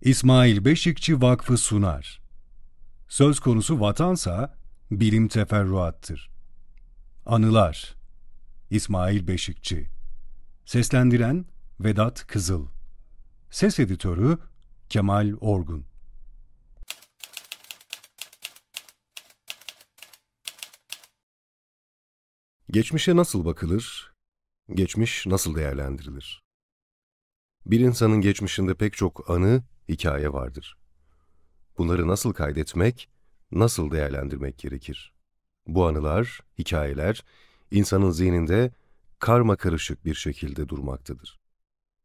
İsmail Beşikçi Vakfı sunar. Söz konusu vatansa bilim teferruattır. Anılar. İsmail Beşikçi. Seslendiren Vedat Kızıl. Ses editörü Kemal Orgun. Geçmişe nasıl bakılır? Geçmiş nasıl değerlendirilir? Bir insanın geçmişinde pek çok anı, hikaye vardır. Bunları nasıl kaydetmek, nasıl değerlendirmek gerekir? Bu anılar, hikayeler, insanın zihninde karmakarışık bir şekilde durmaktadır.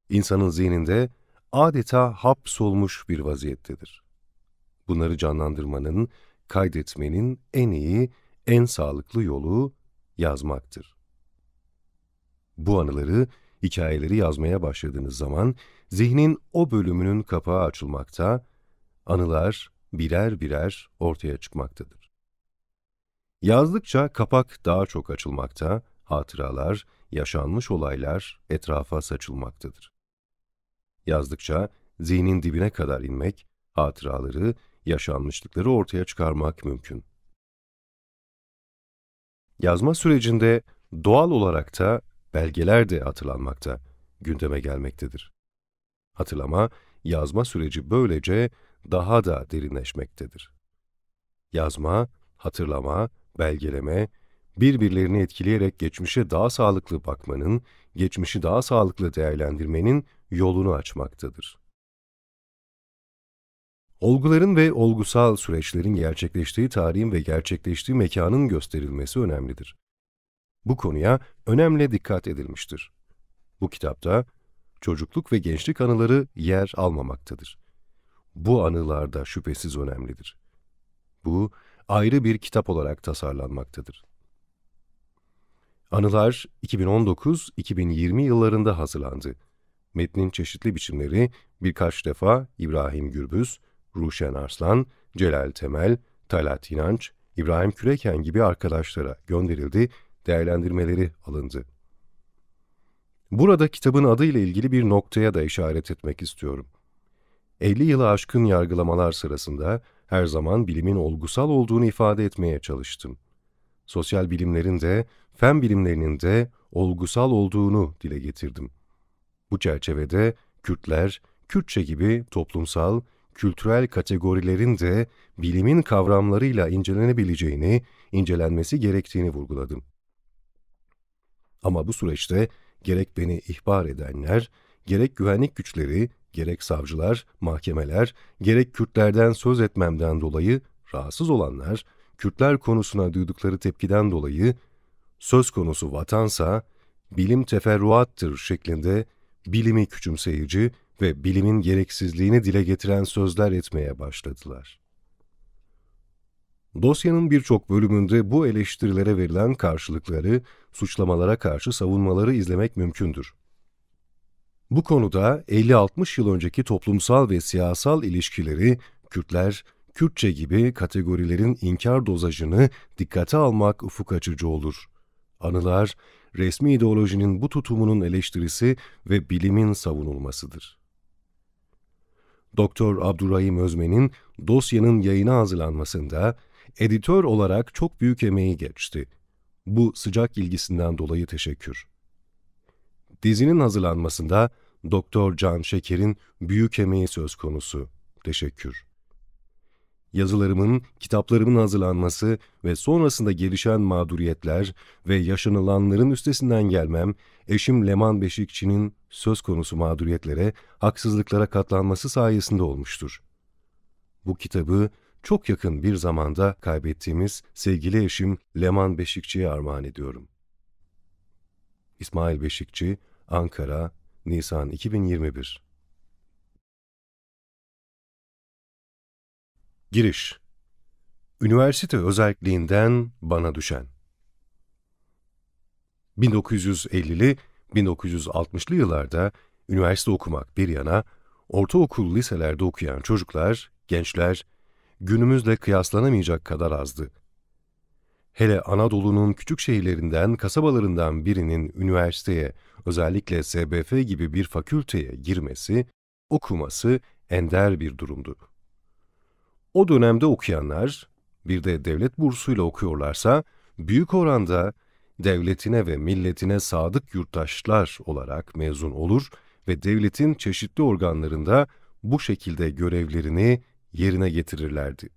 İnsanın zihninde adeta hapsolmuş bir vaziyettedir. Bunları canlandırmanın, kaydetmenin en iyi, en sağlıklı yolu yazmaktır. Bu anıları, hikayeleri yazmaya başladığınız zaman zihnin o bölümünün kapağı açılmakta, anılar birer birer ortaya çıkmaktadır. Yazdıkça kapak daha çok açılmakta, hatıralar, yaşanmış olaylar etrafa saçılmaktadır. Yazdıkça zihnin dibine kadar inmek, hatıraları, yaşanmışlıkları ortaya çıkarmak mümkün. Yazma sürecinde doğal olarak da belgeler de hatırlanmakta, gündeme gelmektedir. Hatırlama, yazma süreci böylece daha da derinleşmektedir. Yazma, hatırlama, belgeleme, birbirlerini etkileyerek geçmişe daha sağlıklı bakmanın, geçmişi daha sağlıklı değerlendirmenin yolunu açmaktadır. Olguların ve olgusal süreçlerin gerçekleştiği tarihin ve gerçekleştiği mekanın gösterilmesi önemlidir. Bu konuya önemli dikkat edilmiştir. Bu kitapta çocukluk ve gençlik anıları yer almamaktadır. Bu anılar da şüphesiz önemlidir. Bu, ayrı bir kitap olarak tasarlanmaktadır. Anılar 2019-2020 yıllarında hazırlandı. Metnin çeşitli biçimleri birkaç defa İbrahim Gürbüz, Ruşen Arslan, Celal Temel, Talat İnanç, İbrahim Küreken gibi arkadaşlara gönderildi, değerlendirmeleri alındı. Burada kitabın adıyla ilgili bir noktaya da işaret etmek istiyorum. 50 yılı aşkın yargılamalar sırasında her zaman bilimin olgusal olduğunu ifade etmeye çalıştım. Sosyal bilimlerin de, fen bilimlerinin de olgusal olduğunu dile getirdim. Bu çerçevede Kürtler, Kürtçe gibi toplumsal, kültürel kategorilerin de bilimin kavramlarıyla incelenebileceğini, incelenmesi gerektiğini vurguladım. Ama bu süreçte gerek beni ihbar edenler, gerek güvenlik güçleri, gerek savcılar, mahkemeler, gerek Kürtlerden söz etmemden dolayı rahatsız olanlar, Kürtler konusuna duydukları tepkiden dolayı söz konusu vatansa bilim teferruattır şeklinde bilimi küçümseyici ve bilimin gereksizliğini dile getiren sözler etmeye başladılar. Dosyanın birçok bölümünde bu eleştirilere verilen karşılıkları, suçlamalara karşı savunmaları izlemek mümkündür. Bu konuda 50-60 yıl önceki toplumsal ve siyasal ilişkileri, Kürtler, Kürtçe gibi kategorilerin inkar dozajını dikkate almak ufuk açıcı olur. Anılar, resmi ideolojinin bu tutumunun eleştirisi ve bilimin savunulmasıdır. Doktor Abdurrahim Özmen'in dosyanın yayına hazırlanmasında editör olarak çok büyük emeği geçti. Bu sıcak ilgisinden dolayı teşekkür. Dizinin hazırlanmasında Doktor Can Şeker'in büyük emeği söz konusu. Teşekkür. Yazılarımın, kitaplarımın hazırlanması ve sonrasında gelişen mağduriyetler ve yaşanılanların üstesinden gelmem, eşim Leman Beşikçi'nin söz konusu mağduriyetlere, haksızlıklara katlanması sayesinde olmuştur. Bu kitabı çok yakın bir zamanda kaybettiğimiz sevgili eşim Leman Beşikçi'ye armağan ediyorum. İsmail Beşikçi, Ankara, Nisan 2021. Giriş. Üniversite özelliğinden bana düşen. 1950'li, 1960'lı yıllarda üniversite okumak bir yana, ortaokul, liselerde okuyan çocuklar, gençler, günümüzle kıyaslanamayacak kadar azdı. Hele Anadolu'nun küçük şehirlerinden, kasabalarından birinin üniversiteye, özellikle SBF gibi bir fakülteye girmesi, okuması ender bir durumdu. O dönemde okuyanlar, bir de devlet bursuyla okuyorlarsa, büyük oranda devletine ve milletine sadık yurttaşlar olarak mezun olur ve devletin çeşitli organlarında bu şekilde görevlerini yerine getirirlerdi.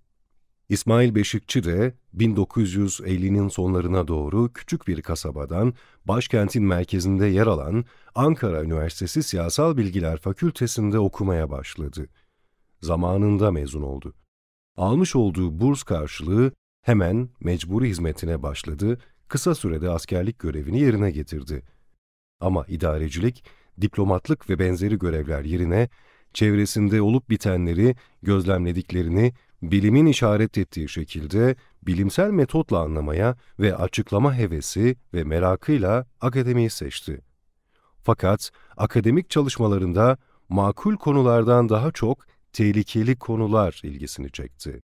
İsmail Beşikçi de 1950'nin sonlarına doğru küçük bir kasabadan başkentin merkezinde yer alan Ankara Üniversitesi Siyasal Bilgiler Fakültesi'nde okumaya başladı. Zamanında mezun oldu. Almış olduğu burs karşılığı hemen mecburi hizmetine başladı, kısa sürede askerlik görevini yerine getirdi. Ama idarecilik, diplomatlık ve benzeri görevler yerine çevresinde olup bitenleri gözlemlediklerini bilimin işaret ettiği şekilde bilimsel metotla anlamaya ve açıklama hevesi ve merakıyla akademiyi seçti. Fakat akademik çalışmalarında makul konulardan daha çok tehlikeli konular ilgisini çekti.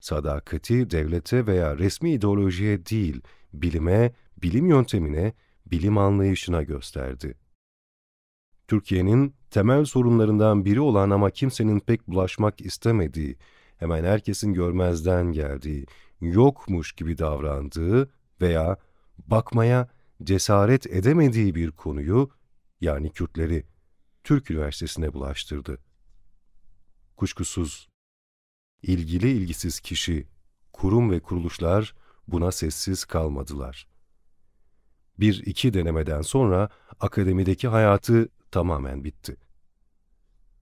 Sadakati devlete veya resmi ideolojiye değil, bilime, bilim yöntemine, bilim anlayışına gösterdi. Türkiye'nin temel sorunlarından biri olan ama kimsenin pek bulaşmak istemediği, hemen herkesin görmezden geldiği, yokmuş gibi davrandığı veya bakmaya cesaret edemediği bir konuyu, yani Kürtleri, Türk Üniversitesi'ne bulaştırdı. Kuşkusuz, ilgili ilgisiz kişi, kurum ve kuruluşlar buna sessiz kalmadılar. Bir iki denemeden sonra akademideki hayatı tamamen bitti.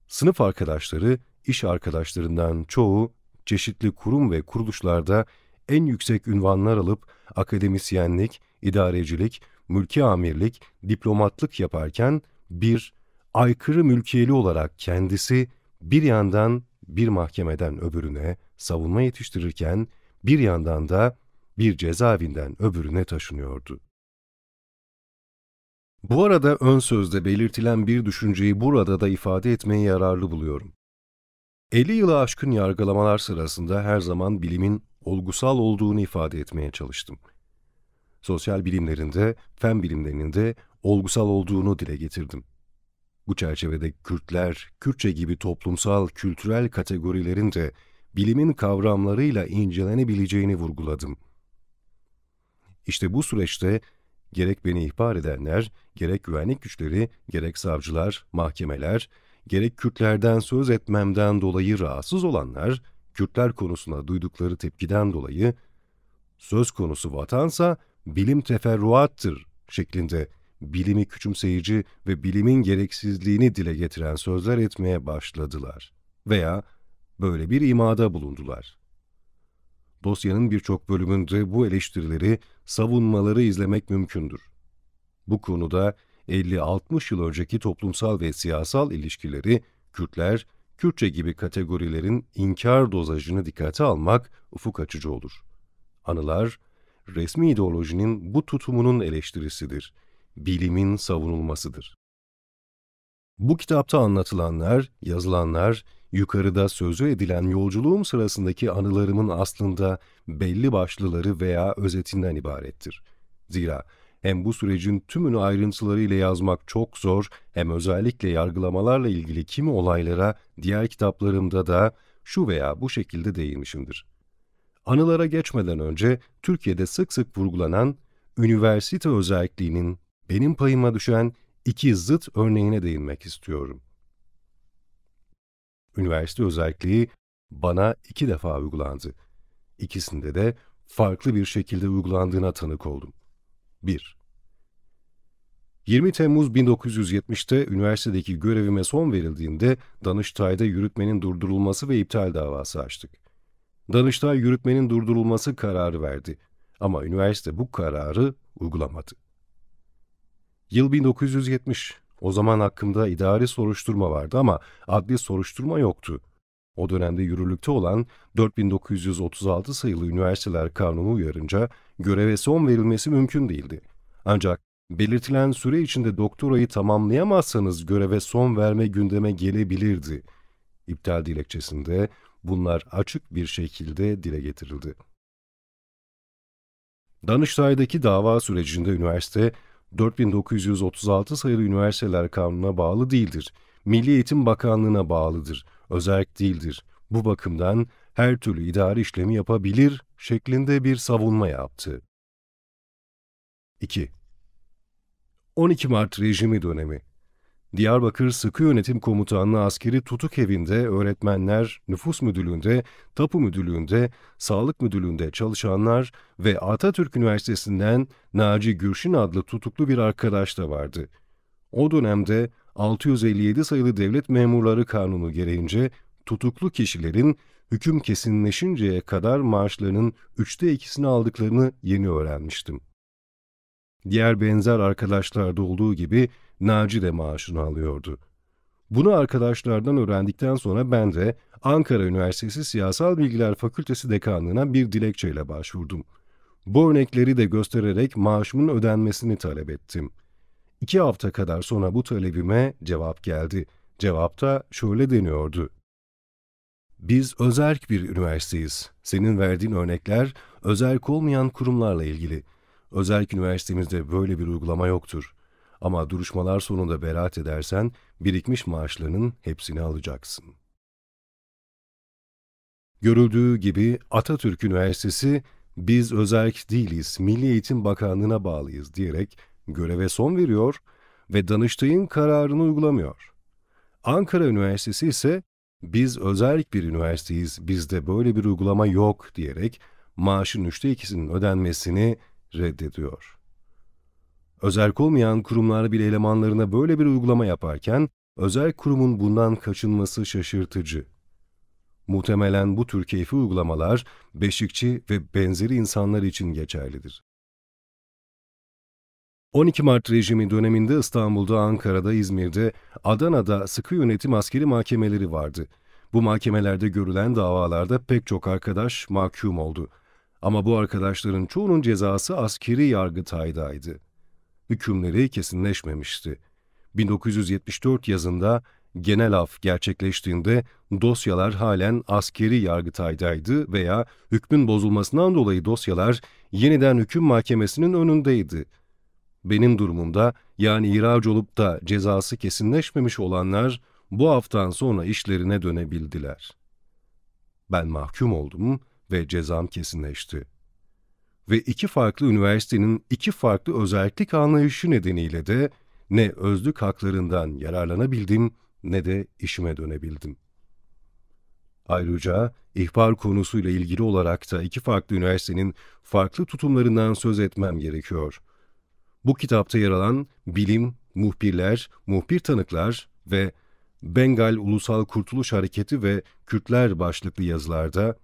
Sınıf arkadaşları, iş arkadaşlarından çoğu çeşitli kurum ve kuruluşlarda en yüksek unvanlar alıp akademisyenlik, idarecilik, mülki amirlik, diplomatlık yaparken bir aykırı mülkiyeli olarak kendisi bir yandan bir mahkemeden öbürüne savunma yetiştirirken bir yandan da bir cezaevinden öbürüne taşınıyordu. Bu arada ön sözde belirtilen bir düşünceyi burada da ifade etmeyi yararlı buluyorum. 50 yılı aşkın yargılamalar sırasında her zaman bilimin olgusal olduğunu ifade etmeye çalıştım. Sosyal bilimlerinde, fen bilimlerinde olgusal olduğunu dile getirdim. Bu çerçevede Kürtler, Kürtçe gibi toplumsal, kültürel kategorilerin de bilimin kavramlarıyla incelenebileceğini vurguladım. İşte bu süreçte gerek beni ihbar edenler, gerek güvenlik güçleri, gerek savcılar, mahkemeler, gerek Kürtlerden söz etmemden dolayı rahatsız olanlar, Kürtler konusuna duydukları tepkiden dolayı söz konusu vatansa bilim teferruattır şeklinde bilimi küçümseyici ve bilimin gereksizliğini dile getiren sözler etmeye başladılar veya böyle bir imada bulundular. Dosyanın birçok bölümünde bu eleştirileri, savunmaları izlemek mümkündür. Bu konuda 50-60 yıl önceki toplumsal ve siyasal ilişkileri, Kürtler, Kürtçe gibi kategorilerin inkar dozajını dikkate almak ufuk açıcı olur. Anılar, resmi ideolojinin bu tutumunun eleştirisidir, bilimin savunulmasıdır. Bu kitapta anlatılanlar, yazılanlar, yukarıda sözü edilen yolculuğum sırasındaki anılarımın aslında belli başlıları veya özetinden ibarettir. Zira hem bu sürecin tümünü ayrıntılarıyla yazmak çok zor, hem özellikle yargılamalarla ilgili kimi olaylara diğer kitaplarımda da şu veya bu şekilde değinmişimdir. Anılara geçmeden önce Türkiye'de sık sık vurgulanan üniversite özelliğinin benim payıma düşen iki zıt örneğine değinmek istiyorum. Üniversite özelliği bana 2 defa uygulandı. İkisinde de farklı bir şekilde uygulandığına tanık oldum. 1. 20 Temmuz 1970'te üniversitedeki görevime son verildiğinde Danıştay'da yürütmenin durdurulması ve iptal davası açtık. Danıştay yürütmenin durdurulması kararı verdi ama üniversite bu kararı uygulamadı. Yıl 1970. O zaman hakkımda idari soruşturma vardı ama adli soruşturma yoktu. O dönemde yürürlükte olan 4936 sayılı Üniversiteler Kanunu uyarınca göreve son verilmesi mümkün değildi. Ancak belirtilen süre içinde doktorayı tamamlayamazsanız göreve son verme gündeme gelebilirdi. İptal dilekçesinde bunlar açık bir şekilde dile getirildi. Danıştay'daki dava sürecinde üniversite 4936 sayılı Üniversiteler Kanunu'na bağlı değildir. Milli Eğitim Bakanlığı'na bağlıdır, özerk değildir. Bu bakımdan her türlü idari işlemi yapabilir şeklinde bir savunma yaptı. 2. 12 Mart rejimi dönemi. Diyarbakır Sıkı Yönetim Komutanlığı Askeri Tutuk Evi'nde öğretmenler, nüfus müdürlüğünde, tapu müdürlüğünde, sağlık müdürlüğünde çalışanlar ve Atatürk Üniversitesi'nden Naci Gürşin adlı tutuklu bir arkadaş da vardı. O dönemde 657 sayılı Devlet Memurları Kanunu gereğince tutuklu kişilerin hüküm kesinleşinceye kadar maaşlarının 2/3'ünü aldıklarını yeni öğrenmiştim. Diğer benzer arkadaşlarda olduğu gibi Naci de maaşını alıyordu. Bunu arkadaşlardan öğrendikten sonra ben de Ankara Üniversitesi Siyasal Bilgiler Fakültesi Dekanlığı'na bir dilekçeyle başvurdum. Bu örnekleri de göstererek maaşımın ödenmesini talep ettim. 2 hafta kadar sonra bu talebime cevap geldi. Cevapta şöyle deniyordu: Biz özerk bir üniversiteyiz. Senin verdiğin örnekler özerk olmayan kurumlarla ilgili. Özerk üniversitemizde böyle bir uygulama yoktur. Ama duruşmalar sonunda beraat edersen birikmiş maaşlarının hepsini alacaksın. Görüldüğü gibi Atatürk Üniversitesi biz özerk değiliz, Milli Eğitim Bakanlığı'na bağlıyız diyerek göreve son veriyor ve Danıştay'ın kararını uygulamıyor. Ankara Üniversitesi ise biz özerk bir üniversiteyiz, bizde böyle bir uygulama yok diyerek maaşın 2/3'ünün ödenmesini reddediyor. Özerk olmayan kurumlar bile elemanlarına böyle bir uygulama yaparken özerk kurumun bundan kaçınması şaşırtıcı. Muhtemelen bu tür keyfi uygulamalar Beşikçi ve benzeri insanlar için geçerlidir. 12 Mart rejimi döneminde İstanbul'da, Ankara'da, İzmir'de, Adana'da sıkı yönetim askeri mahkemeleri vardı. Bu mahkemelerde görülen davalarda pek çok arkadaş mahkum oldu. Ama bu arkadaşların çoğunun cezası askeri yargıtaydaydı. Hükümleri kesinleşmemişti. 1974 yazında genel af gerçekleştiğinde dosyalar halen askeri yargıtaydaydı veya hükmün bozulmasından dolayı dosyalar yeniden hüküm mahkemesinin önündeydi. Benim durumumda, yani ihraç olup da cezası kesinleşmemiş olanlar bu haftan sonra işlerine dönebildiler. Ben mahkum oldum ve cezam kesinleşti. Ve 2 farklı üniversitenin 2 farklı özellik anlayışı nedeniyle de ne özlük haklarından yararlanabildim ne de işime dönebildim. Ayrıca ihbar konusuyla ilgili olarak da 2 farklı üniversitenin farklı tutumlarından söz etmem gerekiyor. Bu kitapta yer alan Bilim, Muhbirler, Muhbir Tanıklar ve Bengal Ulusal Kurtuluş Hareketi ve Kürtler başlıklı yazılarda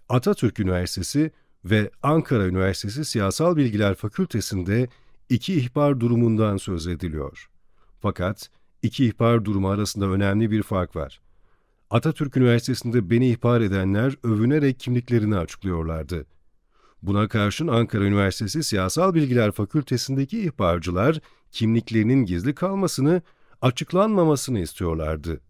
Atatürk Üniversitesi ve Ankara Üniversitesi Siyasal Bilgiler Fakültesi'nde 2 ihbar durumundan söz ediliyor. Fakat 2 ihbar durumu arasında önemli bir fark var. Atatürk Üniversitesi'nde beni ihbar edenler övünerek kimliklerini açıklıyorlardı. Buna karşın Ankara Üniversitesi Siyasal Bilgiler Fakültesi'ndeki ihbarcılar kimliklerinin gizli kalmasını, açıklanmamasını istiyorlardı.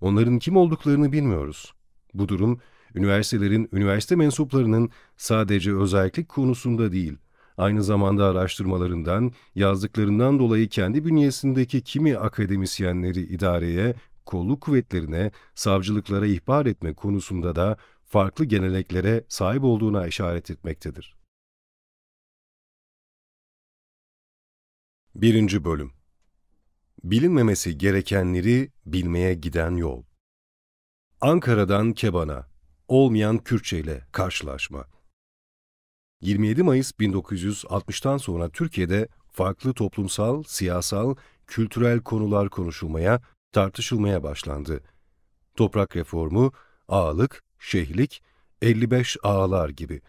Onların kim olduklarını bilmiyoruz. Bu durum, üniversitelerin, üniversite mensuplarının sadece özellik konusunda değil, aynı zamanda araştırmalarından, yazdıklarından dolayı kendi bünyesindeki kimi akademisyenleri idareye, kolluk kuvvetlerine, savcılıklara ihbar etme konusunda da farklı geneleklere sahip olduğuna işaret etmektedir. 1. Bölüm. Bilinmemesi gerekenleri bilmeye giden yol. Ankara'dan Keban'a, olmayan Kürtçe ile karşılaşma. 27 Mayıs 1960'tan sonra Türkiye'de farklı toplumsal, siyasal, kültürel konular konuşulmaya, tartışılmaya başlandı. Toprak reformu, ağalık, şeyhlik, 55 ağalar gibi.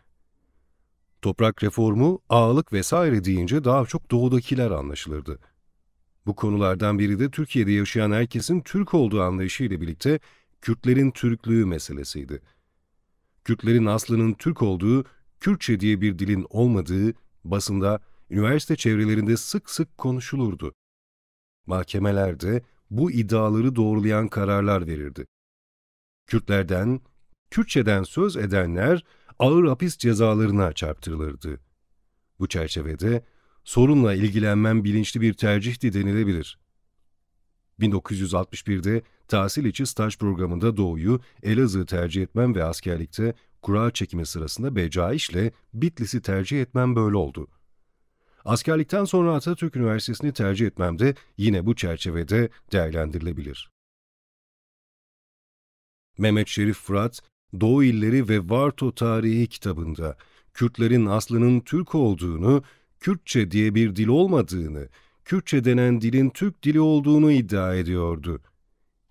Toprak reformu, ağalık vesaire deyince daha çok doğudakiler anlaşılırdı. Bu konulardan biri de Türkiye'de yaşayan herkesin Türk olduğu anlayışıyla birlikte Kürtlerin Türklüğü meselesiydi. Kürtlerin aslının Türk olduğu, Kürtçe diye bir dilin olmadığı basında, üniversite çevrelerinde sık sık konuşulurdu. Mahkemelerde bu iddiaları doğrulayan kararlar verirdi. Kürtlerden, Kürtçeden söz edenler ağır hapis cezalarına çarptırılırdı. Bu çerçevede sorunla ilgilenmem bilinçli bir tercihti denilebilir. 1961'de tahsil içi staj programında Doğu'yu, Elazığ'ı tercih etmem ve askerlikte kura çekimi sırasında Becaiş'le Bitlis'i tercih etmem böyle oldu. Askerlikten sonra Atatürk Üniversitesi'ni tercih etmem de yine bu çerçevede değerlendirilebilir. Mehmet Şerif Fırat, Doğu İlleri ve Varto Tarihi kitabında Kürtlerin aslının Türk olduğunu, Kürtçe diye bir dil olmadığını, Kürtçe denen dilin Türk dili olduğunu iddia ediyordu.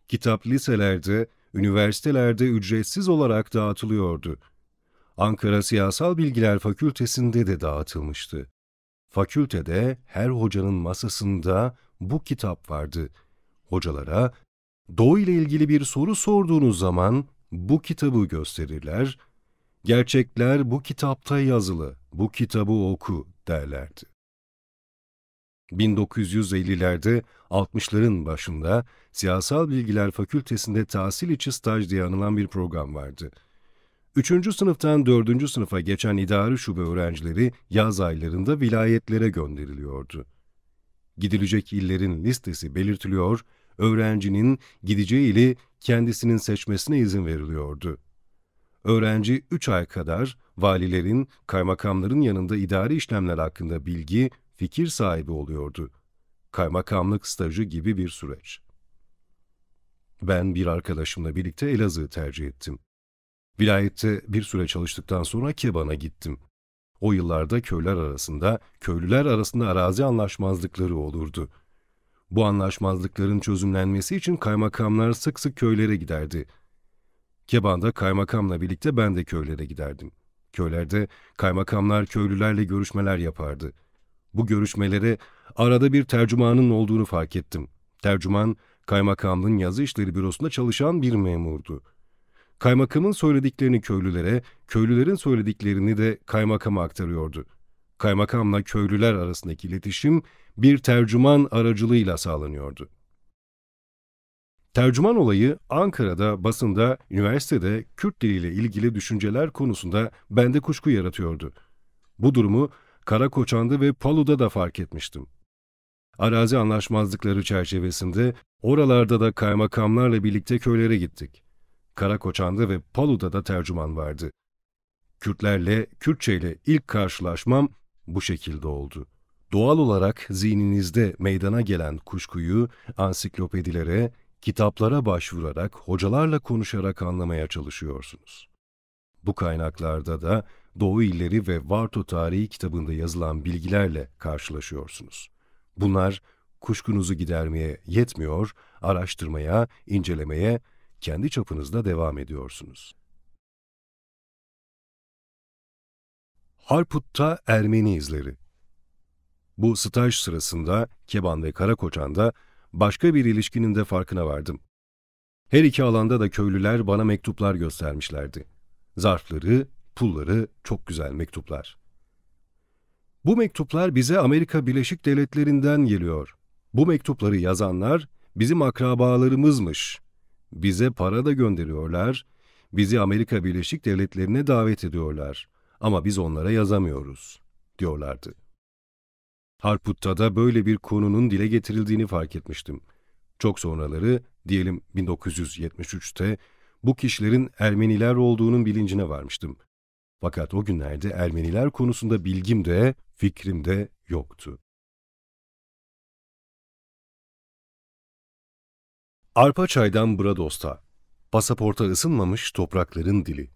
Kitap liselerde, üniversitelerde ücretsiz olarak dağıtılıyordu. Ankara Siyasal Bilgiler Fakültesi'nde de dağıtılmıştı. Fakültede her hocanın masasında bu kitap vardı. Hocalara Doğu ile ilgili bir soru sorduğunuz zaman bu kitabı gösterirler, gerçekler bu kitapta yazılı, bu kitabı oku derlerdi. 1950'lerde 60'ların başında Siyasal Bilgiler Fakültesi'nde tahsil içi staj diye anılan bir program vardı. 3. sınıftan 4. sınıfa geçen idari şube öğrencileri yaz aylarında vilayetlere gönderiliyordu. Gidilecek illerin listesi belirtiliyor, öğrencinin gideceği ili kendisinin seçmesine izin veriliyordu. Öğrenci 3 ay kadar valilerin, kaymakamların yanında idari işlemler hakkında bilgi, fikir sahibi oluyordu. Kaymakamlık stajı gibi bir süreç. Ben bir arkadaşımla birlikte Elazığ'ı tercih ettim. Vilayette bir süre çalıştıktan sonra Keban'a gittim. O yıllarda köylüler arasında arazi anlaşmazlıkları olurdu. Bu anlaşmazlıkların çözümlenmesi için kaymakamlar sık sık köylere giderdi. Keban'da kaymakamla birlikte ben de köylere giderdim. Köylerde kaymakamlar köylülerle görüşmeler yapardı. Bu görüşmelere arada bir tercümanın olduğunu fark ettim. Tercüman, kaymakamlığın yazı işleri bürosunda çalışan bir memurdu. Kaymakamın söylediklerini köylülere, köylülerin söylediklerini de kaymakama aktarıyordu. Kaymakamla köylüler arasındaki iletişim bir tercüman aracılığıyla sağlanıyordu. Tercüman olayı Ankara'da, basında, üniversitede Kürt diliyle ilgili düşünceler konusunda bende kuşku yaratıyordu. Bu durumu Karakoçan'da ve Palu'da da fark etmiştim. Arazi anlaşmazlıkları çerçevesinde oralarda da kaymakamlarla birlikte köylere gittik. Karakoçan'da ve Palu'da da tercüman vardı. Kürtlerle, Kürtçeyle ilk karşılaşmam bu şekilde oldu. Doğal olarak zihninizde meydana gelen kuşkuyu ansiklopedilere, kitaplara başvurarak, hocalarla konuşarak anlamaya çalışıyorsunuz. Bu kaynaklarda da Doğu İlleri ve Varto Tarihi kitabında yazılan bilgilerle karşılaşıyorsunuz. Bunlar kuşkunuzu gidermeye yetmiyor, araştırmaya, incelemeye, kendi çapınızda devam ediyorsunuz. Harput'ta Ermeni izleri. Bu staj sırasında Keban ve Karakoçan'da başka bir ilişkinin de farkına vardım. Her iki alanda da köylüler bana mektuplar göstermişlerdi. Zarfları, pulları çok güzel mektuplar. Bu mektuplar bize Amerika Birleşik Devletleri'nden geliyor. Bu mektupları yazanlar bizim akrabalarımızmış. Bize para da gönderiyorlar, bizi Amerika Birleşik Devletleri'ne davet ediyorlar. Ama biz onlara yazamıyoruz, diyorlardı. Harput'ta da böyle bir konunun dile getirildiğini fark etmiştim. Çok sonraları, diyelim 1973'te, bu kişilerin Ermeniler olduğunun bilincine varmıştım. Fakat o günlerde Ermeniler konusunda bilgim de, fikrim de yoktu. Arpaçay'dan Brados'ta, pasaporta ısınmamış toprakların dili.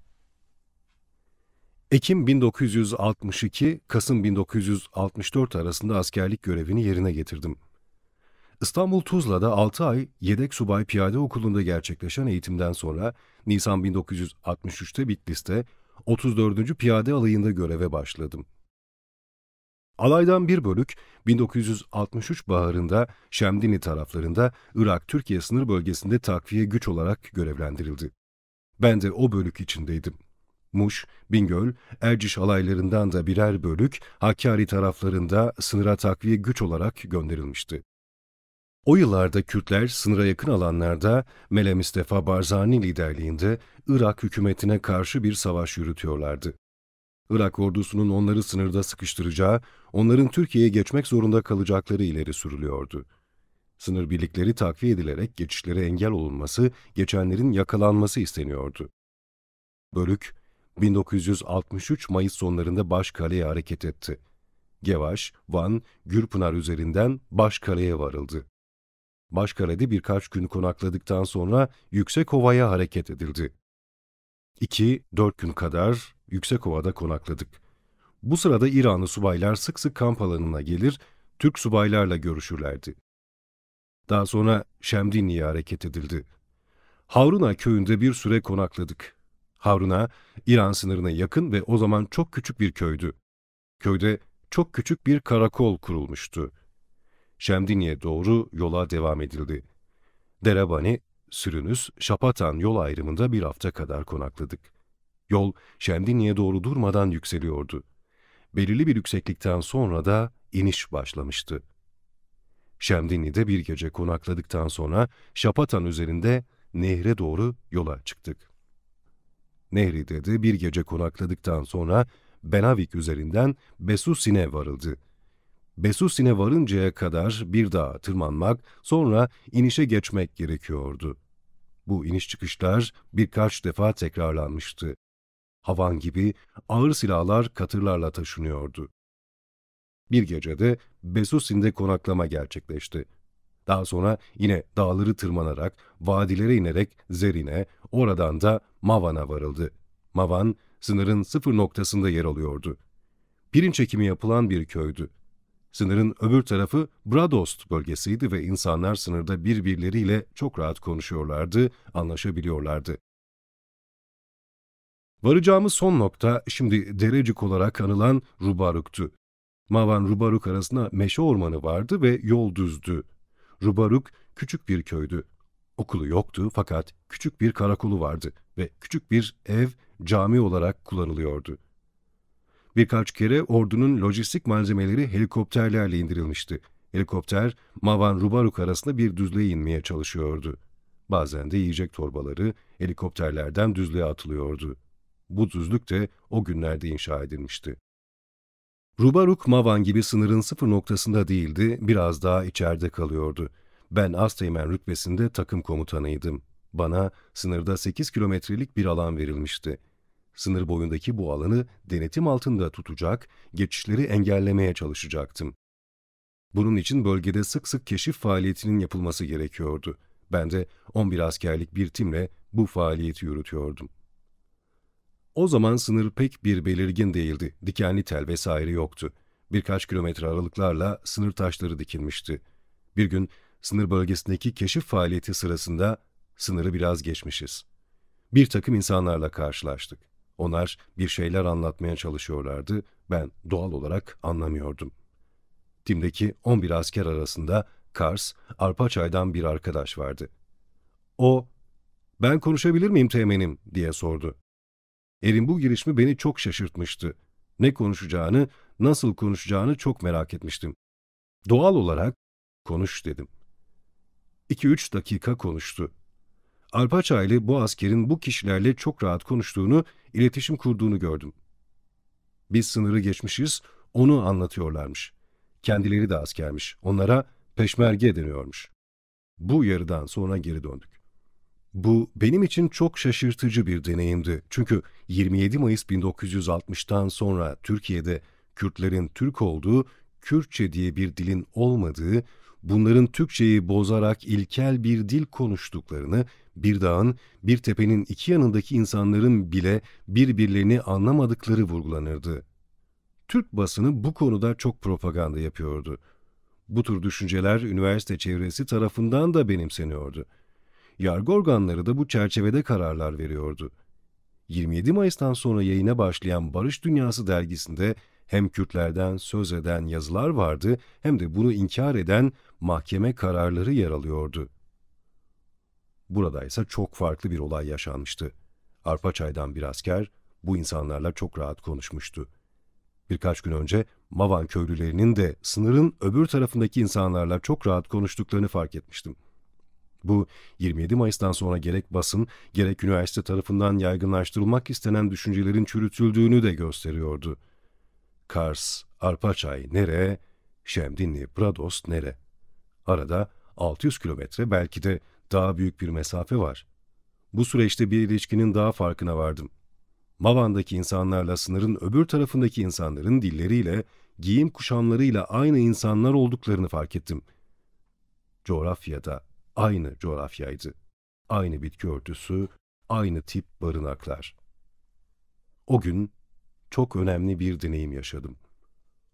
Ekim 1962, Kasım 1964 arasında askerlik görevini yerine getirdim. İstanbul Tuzla'da 6 ay yedek subay piyade okulunda gerçekleşen eğitimden sonra Nisan 1963'te Bitlis'te 34. Piyade Alayı'nda göreve başladım. Alaydan bir bölük 1963 baharında Şemdinli taraflarında Irak-Türkiye sınır bölgesinde takviye güç olarak görevlendirildi. Ben de o bölük içindeydim. Muş, Bingöl, Erciş alaylarından da birer bölük Hakkari taraflarında sınıra takviye güç olarak gönderilmişti. O yıllarda Kürtler sınıra yakın alanlarda Mele Mustafa Barzani liderliğinde Irak hükümetine karşı bir savaş yürütüyorlardı. Irak ordusunun onları sınırda sıkıştıracağı, onların Türkiye'ye geçmek zorunda kalacakları ileri sürülüyordu. Sınır birlikleri takviye edilerek geçişlere engel olunması, geçenlerin yakalanması isteniyordu. Bölük, 1963 Mayıs sonlarında Başkale'ye hareket etti. Gevaş, Van, Gürpınar üzerinden Başkale'ye varıldı. Başkale'de birkaç gün konakladıktan sonra Yüksekova'ya hareket edildi. 2-4 gün kadar Yüksekova'da konakladık. Bu sırada İranlı subaylar sık sık kamp alanına gelir, Türk subaylarla görüşürlerdi. Daha sonra Şemdinli'ye hareket edildi. Havruna köyünde bir süre konakladık. Havruna, İran sınırına yakın ve o zaman çok küçük bir köydü. Köyde çok küçük bir karakol kurulmuştu. Şemdinli'ye doğru yola devam edildi. Derebani, Sürünüs, Şapatan yol ayrımında bir hafta kadar konakladık. Yol Şemdinli'ye doğru durmadan yükseliyordu. Belirli bir yükseklikten sonra da iniş başlamıştı. Şemdinli'de bir gece konakladıktan sonra Şapatan üzerinde nehre doğru yola çıktık. Nehri'de de bir gece konakladıktan sonra Benavik üzerinden Besusin'e varıldı. Besusin'e varıncaya kadar bir dağa tırmanmak, sonra inişe geçmek gerekiyordu. Bu iniş çıkışlar birkaç defa tekrarlanmıştı. Havan gibi ağır silahlar katırlarla taşınıyordu. Bir gecede Besusin'de konaklama gerçekleşti. Daha sonra yine dağları tırmanarak, vadilere inerek Zerin'e, oradan da Mavan'a varıldı. Mavan, sınırın sıfır noktasında yer alıyordu. Pirinç ekimi yapılan bir köydü. Sınırın öbür tarafı Bradost bölgesiydi ve insanlar sınırda birbirleriyle çok rahat konuşuyorlardı, anlaşabiliyorlardı. Varacağımız son nokta şimdi Derecik olarak anılan Rubaruk'tu. Mavan-Rubaruk arasında meşe ormanı vardı ve yol düzdü. Rubaruk küçük bir köydü. Okulu yoktu fakat küçük bir karakolu vardı ve küçük bir ev cami olarak kullanılıyordu. Birkaç kere ordunun lojistik malzemeleri helikopterlerle indirilmişti. Helikopter, Mavan-Rubaruk arasında bir düzlüğe inmeye çalışıyordu. Bazen de yiyecek torbaları helikopterlerden düzlüğe atılıyordu. Bu düzlük de o günlerde inşa edilmişti. Rubaruk, Mavan gibi sınırın sıfır noktasında değildi, biraz daha içeride kalıyordu. Ben asteğmen rütbesinde takım komutanıydım. Bana sınırda 8 kilometrelik bir alan verilmişti. Sınır boyundaki bu alanı denetim altında tutacak, geçişleri engellemeye çalışacaktım. Bunun için bölgede sık sık keşif faaliyetinin yapılması gerekiyordu. Ben de 11 askerlik bir timle bu faaliyeti yürütüyordum. O zaman sınır pek bir belirgin değildi. Dikenli tel vesaire yoktu. Birkaç kilometre aralıklarla sınır taşları dikilmişti. Bir gün sınır bölgesindeki keşif faaliyeti sırasında sınırı biraz geçmişiz. Bir takım insanlarla karşılaştık. Onlar bir şeyler anlatmaya çalışıyorlardı. Ben doğal olarak anlamıyordum. Timdeki 11 asker arasında Kars, Arpaçay'dan bir arkadaş vardı. O, "Ben konuşabilir miyim teğmenim?" diye sordu. Erin bu girişimi beni çok şaşırtmıştı. Ne konuşacağını, nasıl konuşacağını çok merak etmiştim. Doğal olarak, "Konuş," dedim. 2-3 dakika konuştu. Arpaçaylı bu askerin bu kişilerle çok rahat konuştuğunu, iletişim kurduğunu gördüm. Biz sınırı geçmişiz, onu anlatıyorlarmış. Kendileri de askermiş, onlara peşmerge deniyormuş. Bu yarıdan sonra geri döndük. Bu benim için çok şaşırtıcı bir deneyimdi. Çünkü 27 Mayıs 1960'tan sonra Türkiye'de Kürtlerin Türk olduğu, Kürtçe diye bir dilin olmadığı, bunların Türkçeyi bozarak ilkel bir dil konuştuklarını, bir dağın, bir tepenin iki yanındaki insanların bile birbirlerini anlamadıkları vurgulanırdı. Türk basını bu konuda çok propaganda yapıyordu. Bu tür düşünceler üniversite çevresi tarafından da benimseniyordu. Yargı organları da bu çerçevede kararlar veriyordu. 27 Mayıs'tan sonra yayına başlayan Barış Dünyası dergisinde hem Kürtlerden söz eden yazılar vardı hem de bunu inkar eden mahkeme kararları yer alıyordu. Buradaysa çok farklı bir olay yaşanmıştı. Arpaçay'dan bir asker bu insanlarla çok rahat konuşmuştu. Birkaç gün önce Mavan köylülerinin de sınırın öbür tarafındaki insanlarla çok rahat konuştuklarını fark etmiştim. Bu 27 Mayıs'tan sonra gerek basın, gerek üniversite tarafından yaygınlaştırılmak istenen düşüncelerin çürütüldüğünü de gösteriyordu. Kars, Arpaçay nere, Şemdinli, Bradost nere? Arada 600 kilometre belki de daha büyük bir mesafe var. Bu süreçte bir ilişkinin daha farkına vardım. Mavan'daki insanlarla sınırın öbür tarafındaki insanların dilleriyle, giyim kuşamlarıyla aynı insanlar olduklarını fark ettim. Coğrafyada aynı coğrafyaydı. Aynı bitki örtüsü, aynı tip barınaklar. O gün çok önemli bir deneyim yaşadım.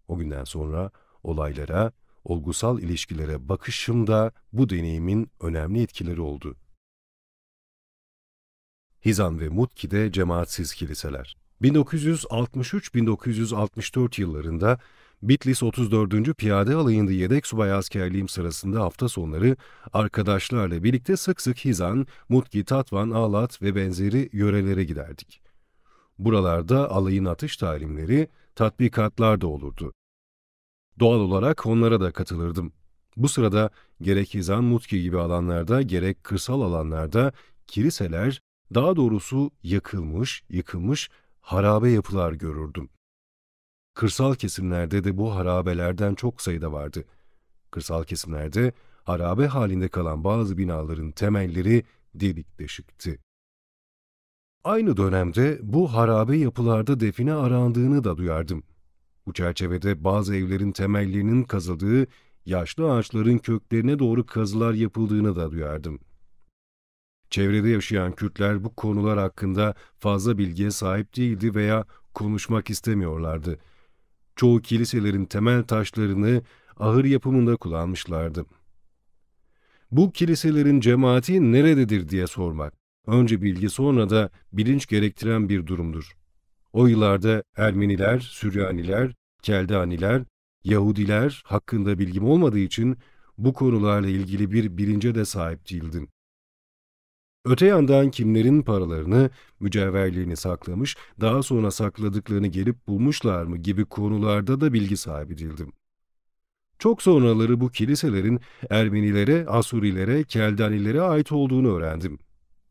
O günden sonra olaylara, olgusal ilişkilere bakışımda bu deneyimin önemli etkileri oldu. Hizan ve Mutki'de cemaatsiz kiliseler. 1963-1964 yıllarında Bitlis 34. Piyade Alayı'nda yedek subay askerliğim sırasında hafta sonları arkadaşlarla birlikte sık sık Hizan, Mutki, Tatvan, Ağlat ve benzeri yörelere giderdik. Buralarda alayın atış talimleri, tatbikatlar da olurdu. Doğal olarak onlara da katılırdım. Bu sırada gerek Hizan, Mutki gibi alanlarda gerek kırsal alanlarda kiliseler, daha doğrusu yakılmış, yıkılmış harabe yapılar görürdüm. Kırsal kesimlerde de bu harabelerden çok sayıda vardı. Kırsal kesimlerde harabe halinde kalan bazı binaların temelleri delik deşikti. Aynı dönemde bu harabe yapılarda define arandığını da duyardım. Bu çerçevede bazı evlerin temellerinin kazıldığı, yaşlı ağaçların köklerine doğru kazılar yapıldığını da duyardım. Çevrede yaşayan Kürtler bu konular hakkında fazla bilgiye sahip değildi veya konuşmak istemiyorlardı. Çoğu kiliselerin temel taşlarını ahır yapımında kullanmışlardı. Bu kiliselerin cemaati nerededir diye sormak, önce bilgi sonra da bilinç gerektiren bir durumdur. O yıllarda Ermeniler, Süryaniler, Keldaniler, Yahudiler hakkında bilgim olmadığı için bu konularla ilgili bir bilince de sahip değildim. Öte yandan kimlerin paralarını, mücevherlerini saklamış, daha sonra sakladıklarını gelip bulmuşlar mı gibi konularda da bilgi sahibi değildim. Çok sonraları bu kiliselerin Ermenilere, Asurilere, Keldanilere ait olduğunu öğrendim.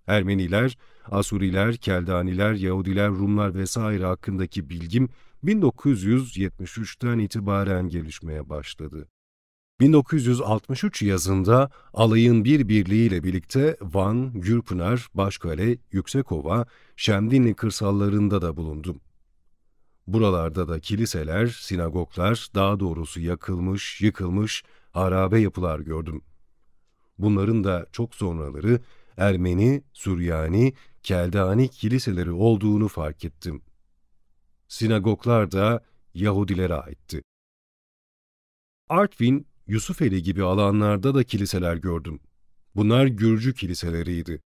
Ermeniler, Asuriler, Keldaniler, Yahudiler, Rumlar vesaire hakkındaki bilgim 1973'ten itibaren gelişmeye başladı. 1963 yazında alayın bir birliğiyle birlikte Van, Gürpınar, Başkale, Yüksekova, Şemdinli kırsallarında da bulundum. Buralarda da kiliseler, sinagoglar, daha doğrusu yakılmış, yıkılmış, harabe yapılar gördüm. Bunların da çok sonraları Ermeni, Süryani, Keldani kiliseleri olduğunu fark ettim. Sinagoglar da Yahudilere aitti. Artvin, Yusufeli gibi alanlarda da kiliseler gördüm. Bunlar Gürcü kiliseleriydi.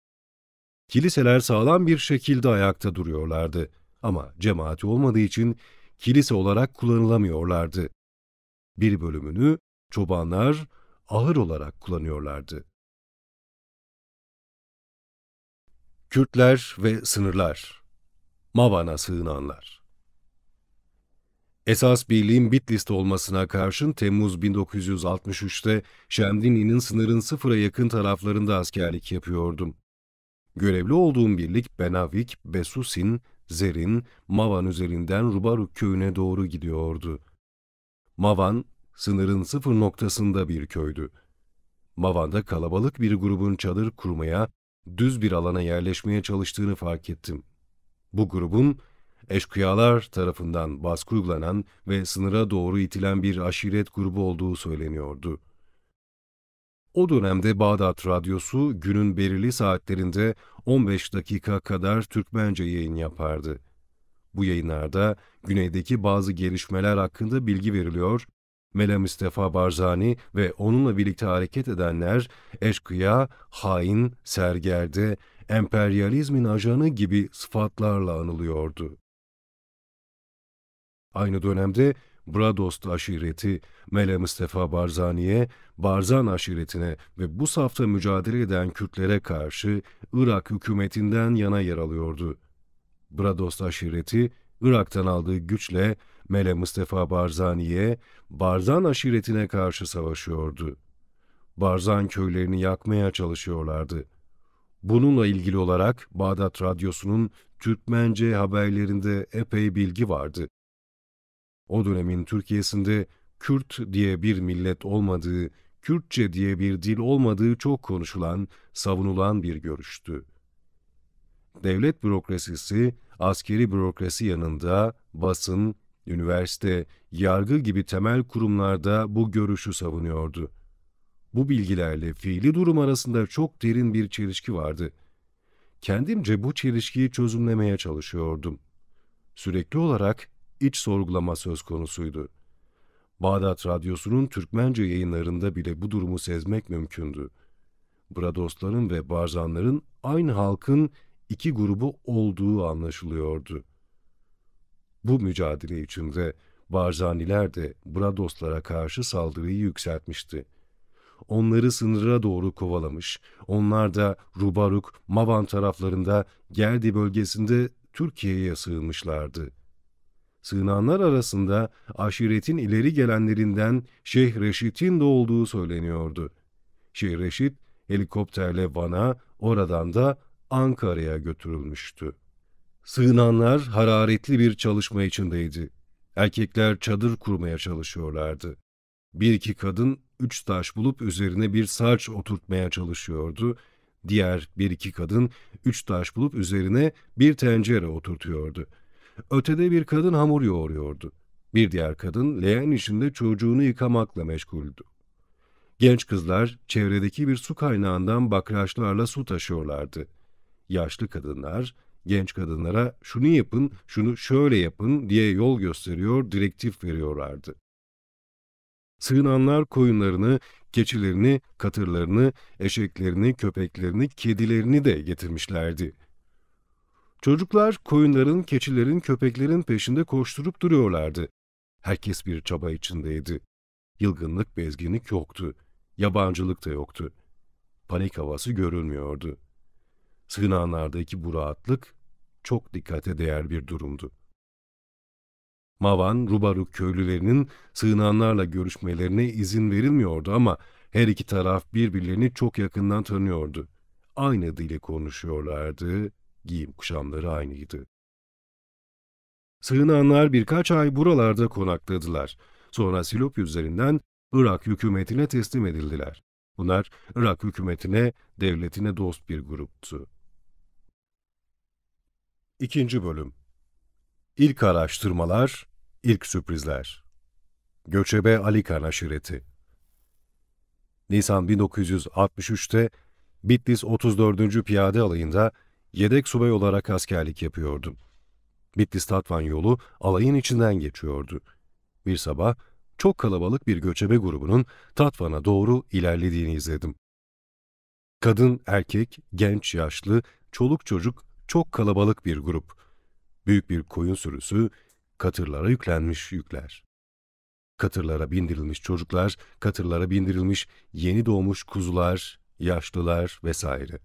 Kiliseler sağlam bir şekilde ayakta duruyorlardı ama cemaati olmadığı için kilise olarak kullanılamıyorlardı. Bir bölümünü çobanlar ahır olarak kullanıyorlardı. Kürtler ve sınırlar. Mavan'a sığınanlar. Esas birliğin Bitlis'te olmasına karşın Temmuz 1963'te Şemdinli'nin sınırın sıfıra yakın taraflarında askerlik yapıyordum. Görevli olduğum birlik Benavik, Besusin, Zerin, Mavan üzerinden Rubaruk köyüne doğru gidiyordu. Mavan, sınırın sıfır noktasında bir köydü. Mavan'da kalabalık bir grubun çadır kurmaya, düz bir alana yerleşmeye çalıştığını fark ettim. Bu grubun, eşkıyalar tarafından baskı uygulanan ve sınıra doğru itilen bir aşiret grubu olduğu söyleniyordu. O dönemde Bağdat Radyosu günün belirli saatlerinde 15 dakika kadar Türkmence yayın yapardı. Bu yayınlarda güneydeki bazı gelişmeler hakkında bilgi veriliyor, Mela Mustafa Barzani ve onunla birlikte hareket edenler eşkıya, hain, sergerde, emperyalizmin ajanı gibi sıfatlarla anılıyordu. Aynı dönemde Bradost aşireti, Mela Mustafa Barzani'ye, Barzan aşiretine ve bu safta mücadele eden Kürtlere karşı Irak hükümetinden yana yer alıyordu. Bradost aşireti, Irak'tan aldığı güçle Mela Mustafa Barzani'ye, Barzan aşiretine karşı savaşıyordu. Barzan köylerini yakmaya çalışıyorlardı. Bununla ilgili olarak Bağdat Radyosu'nun Türkmence haberlerinde epey bilgi vardı. O dönemin Türkiye'sinde Kürt diye bir millet olmadığı, Kürtçe diye bir dil olmadığı çok konuşulan, savunulan bir görüştü. Devlet bürokrasisi, askeri bürokrasi yanında basın, üniversite, yargı gibi temel kurumlarda bu görüşü savunuyordu. Bu bilgilerle fiili durum arasında çok derin bir çelişki vardı. Kendimce bu çelişkiyi çözümlemeye çalışıyordum. Sürekli olarak iç sorgulama söz konusuydu. Bağdat Radyosu'nun Türkmence yayınlarında bile bu durumu sezmek mümkündü. Bradosların ve Barzanların aynı halkın iki grubu olduğu anlaşılıyordu. Bu mücadele içinde Barzaniler de Bradoslara karşı saldırıyı yükseltmişti. Onları sınıra doğru kovalamış, onlar da Rubaruk, Mavan taraflarında Gerdi bölgesinde Türkiye'ye sığınmışlardı. Sığınanlar arasında aşiretin ileri gelenlerinden Şeyh Reşit'in de olduğu söyleniyordu. Şeyh Reşit helikopterle Van'a, oradan da Ankara'ya götürülmüştü. Sığınanlar hararetli bir çalışma içindeydi. Erkekler çadır kurmaya çalışıyorlardı. Bir iki kadın 3 taş bulup üzerine bir sarç oturtmaya çalışıyordu. Diğer bir iki kadın 3 taş bulup üzerine bir tencere oturtuyordu. Ötede bir kadın hamur yoğuruyordu. Bir diğer kadın leğen içinde çocuğunu yıkamakla meşguldü. Genç kızlar çevredeki bir su kaynağından bakraçlarla su taşıyorlardı. Yaşlı kadınlar genç kadınlara şunu yapın, şunu şöyle yapın diye yol gösteriyor, direktif veriyorlardı. Sığınanlar koyunlarını, keçilerini, katırlarını, eşeklerini, köpeklerini, kedilerini de getirmişlerdi. Çocuklar koyunların, keçilerin, köpeklerin peşinde koşturup duruyorlardı. Herkes bir çaba içindeydi. Yılgınlık, bezginlik yoktu. Yabancılık da yoktu. Panik havası görülmüyordu. Sığınanlardaki bu rahatlık çok dikkate değer bir durumdu. Mavan, Rubaruk köylülerinin sığınanlarla görüşmelerine izin verilmiyordu ama her iki taraf birbirlerini çok yakından tanıyordu. Aynı dili konuşuyorlardı, giyim kuşamları aynıydı. Sığınanlar birkaç ay buralarda konakladılar. Sonra Silop üzerinden Irak hükümetine teslim edildiler. Bunlar Irak hükümetine, devletine dost bir gruptu. İkinci bölüm. İlk araştırmalar, ilk sürprizler. Göçebe Ali Kan aşireti. Nisan 1963'te Bitlis 34. Piyade Alayı'nda yedek subay olarak askerlik yapıyordum. Bitlis-Tatvan yolu alayın içinden geçiyordu. Bir sabah çok kalabalık bir göçebe grubunun Tatvan'a doğru ilerlediğini izledim. Kadın, erkek, genç, yaşlı, çoluk çocuk çok kalabalık bir grup. Büyük bir koyun sürüsü, katırlara yüklenmiş yükler. Katırlara bindirilmiş çocuklar, katırlara bindirilmiş yeni doğmuş kuzular, yaşlılar vesaire.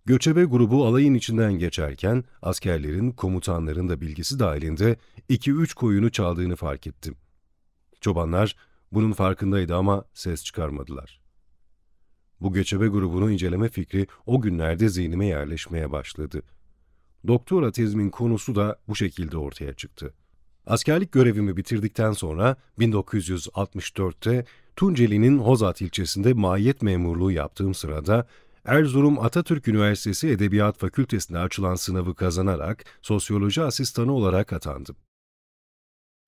Göçebe grubu alayın içinden geçerken askerlerin, komutanların da bilgisi dahilinde 2-3 koyunu çaldığını fark ettim. Çobanlar bunun farkındaydı ama ses çıkarmadılar. Bu göçebe grubunu inceleme fikri o günlerde zihnime yerleşmeye başladı. Doktora tezimin konusu da bu şekilde ortaya çıktı. Askerlik görevimi bitirdikten sonra 1964'te Tunceli'nin Hozat ilçesinde mahiyet memurluğu yaptığım sırada Erzurum Atatürk Üniversitesi Edebiyat Fakültesi'nde açılan sınavı kazanarak sosyoloji asistanı olarak atandım.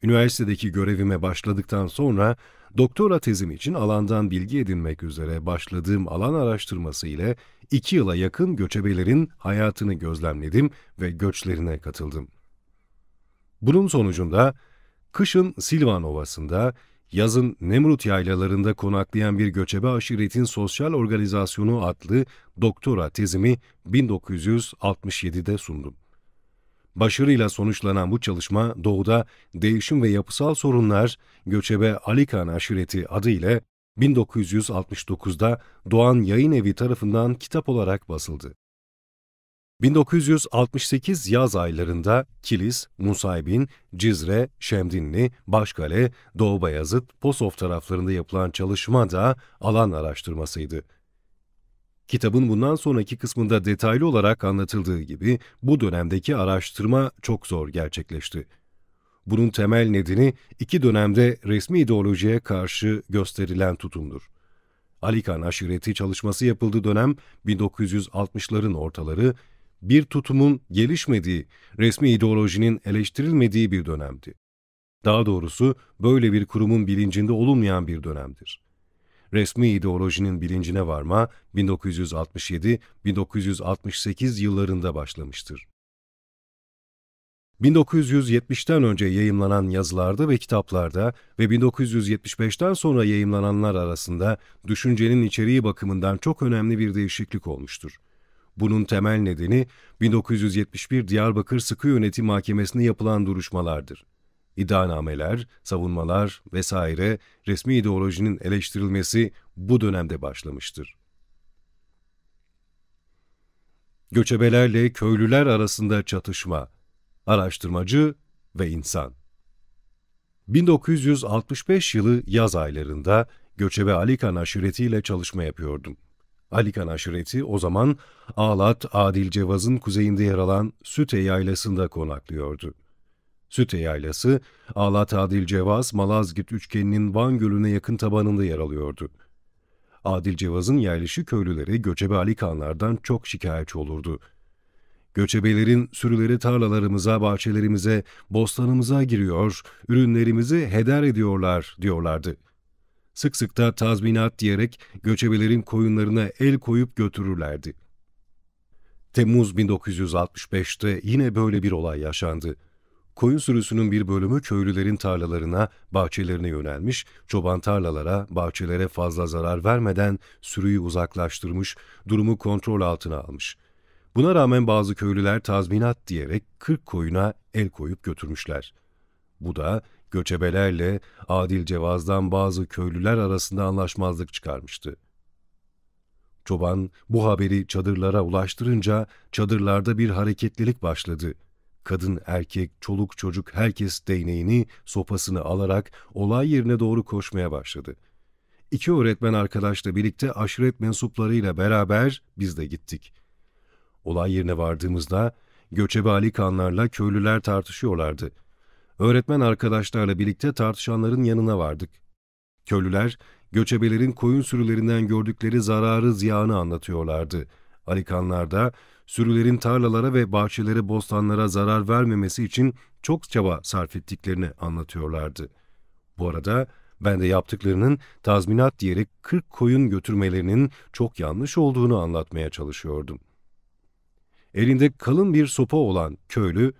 Üniversitedeki görevime başladıktan sonra doktora tezim için alandan bilgi edinmek üzere başladığım alan araştırması ile 2 yıla yakın göçebelerin hayatını gözlemledim ve göçlerine katıldım. Bunun sonucunda kışın Silvan Ovası'nda, yazın Nemrut yaylalarında konaklayan bir göçebe aşiretin sosyal organizasyonu adlı doktora tezimi 1967'de sundum. Başarıyla sonuçlanan bu çalışma doğuda değişim ve yapısal sorunlar göçebe Ali Kan aşireti adı ile 1969'da Doğan Yayın Evi tarafından kitap olarak basıldı. 1968 yaz aylarında Kilis, Nusaybin, Cizre, Şemdinli, Başkale, Doğu Bayazıt, Posof taraflarında yapılan çalışma da alan araştırmasıydı. Kitabın bundan sonraki kısmında detaylı olarak anlatıldığı gibi bu dönemdeki araştırma çok zor gerçekleşti. Bunun temel nedeni iki dönemde resmi ideolojiye karşı gösterilen tutumdur. Ali Khan aşireti çalışması yapıldığı dönem 1960'ların ortaları, bir tutumun gelişmediği, resmi ideolojinin eleştirilmediği bir dönemdi. Daha doğrusu böyle bir kurumun bilincinde olunmayan bir dönemdir. Resmi ideolojinin bilincine varma 1967-1968 yıllarında başlamıştır. 1970'ten önce yayımlanan yazılarda ve kitaplarda ve 1975'ten sonra yayımlananlar arasında düşüncenin içeriği bakımından çok önemli bir değişiklik olmuştur. Bunun temel nedeni 1971 Diyarbakır Sıkı Yönetim Mahkemesi'nde yapılan duruşmalardır. İddianameler, savunmalar vesaire resmi ideolojinin eleştirilmesi bu dönemde başlamıştır. Göçebelerle köylüler arasında çatışma, araştırmacı ve insan. 1965 yılı yaz aylarında göçebe Ali Khan aşiretiyle çalışma yapıyordum. Ali Khan aşireti o zaman Ağlat, Adilcevaz'ın kuzeyinde yer alan Süte Yaylası'nda konaklıyordu. Süte Yaylası, Ağlat-Adilcevaz, Malazgirt üçgeninin Van Gölü'ne yakın tabanında yer alıyordu. Adilcevaz'ın yerleşik köylüleri göçebe Ali Khanlardan çok şikayetçi olurdu. Göçebelerin sürüleri tarlalarımıza, bahçelerimize, bostanımıza giriyor, ürünlerimizi heder ediyorlar diyorlardı. Sık sık da tazminat diyerek göçebelerin koyunlarına el koyup götürürlerdi. Temmuz 1965'te yine böyle bir olay yaşandı. Koyun sürüsünün bir bölümü köylülerin tarlalarına, bahçelerine yönelmiş, çoban tarlalara, bahçelere fazla zarar vermeden sürüyü uzaklaştırmış, durumu kontrol altına almış. Buna rağmen bazı köylüler tazminat diyerek 40 koyuna el koyup götürmüşler. Bu da göçebelerle Adilcevaz'dan bazı köylüler arasında anlaşmazlık çıkarmıştı. Çoban bu haberi çadırlara ulaştırınca çadırlarda bir hareketlilik başladı. Kadın, erkek, çoluk çocuk herkes değneğini, sopasını alarak olay yerine doğru koşmaya başladı. İki öğretmen arkadaşla birlikte aşiret mensuplarıyla beraber biz de gittik. Olay yerine vardığımızda göçebe Ali Khanlarla köylüler tartışıyorlardı. Öğretmen arkadaşlarla birlikte tartışanların yanına vardık. Köylüler, göçebelerin koyun sürülerinden gördükleri zararı ziyanı anlatıyorlardı. Ali Khanlar da sürülerin tarlalara ve bahçelere, bostanlara zarar vermemesi için çok çaba sarf ettiklerini anlatıyorlardı. Bu arada ben de yaptıklarının tazminat diyerek 40 koyun götürmelerinin çok yanlış olduğunu anlatmaya çalışıyordum. Elinde kalın bir sopa olan köylü,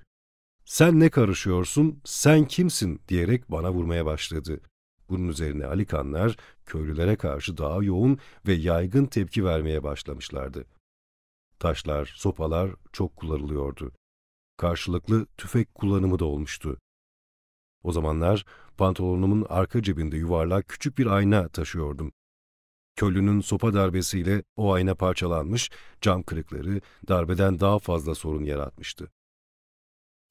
"Sen ne karışıyorsun, sen kimsin?" diyerek bana vurmaya başladı. Bunun üzerine Ali Khanlar köylülere karşı daha yoğun ve yaygın tepki vermeye başlamışlardı. Taşlar, sopalar çok kullanılıyordu. Karşılıklı tüfek kullanımı da olmuştu. O zamanlar pantolonumun arka cebinde yuvarlak küçük bir ayna taşıyordum. Köylünün sopa darbesiyle o ayna parçalanmış, cam kırıkları darbeden daha fazla sorun yaratmıştı.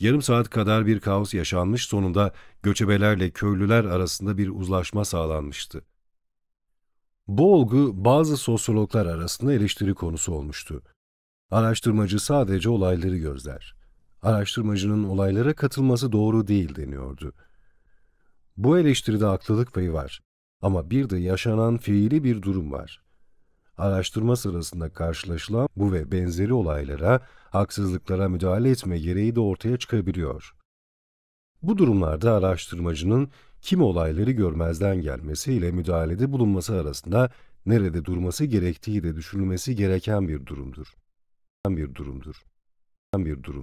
Yarım saat kadar bir kaos yaşanmış, sonunda göçebelerle köylüler arasında bir uzlaşma sağlanmıştı. Bu olgu bazı sosyologlar arasında eleştiri konusu olmuştu. Araştırmacı sadece olayları gözler. Araştırmacının olaylara katılması doğru değil deniyordu. Bu eleştiride haklılık payı var. Ama bir de yaşanan fiili bir durum var. Araştırma sırasında karşılaşılan bu ve benzeri olaylara, haksızlıklara müdahale etme gereği de ortaya çıkabiliyor. Bu durumlarda araştırmacının kimi olayları görmezden gelmesi ile müdahalede bulunması arasında nerede durması gerektiği de düşünülmesi gereken bir durumdur.